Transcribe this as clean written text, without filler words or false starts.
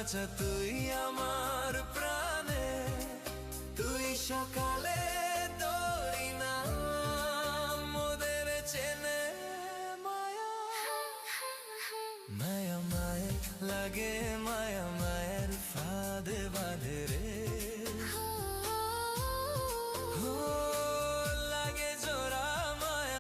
বাঁচা তুই আমার প্রাণে, তুই সকালে তোরি না মোদের চেনে মায়া। মায়া মায়ের লাগে, মায়া মায়ের ফাঁদে বাঁধে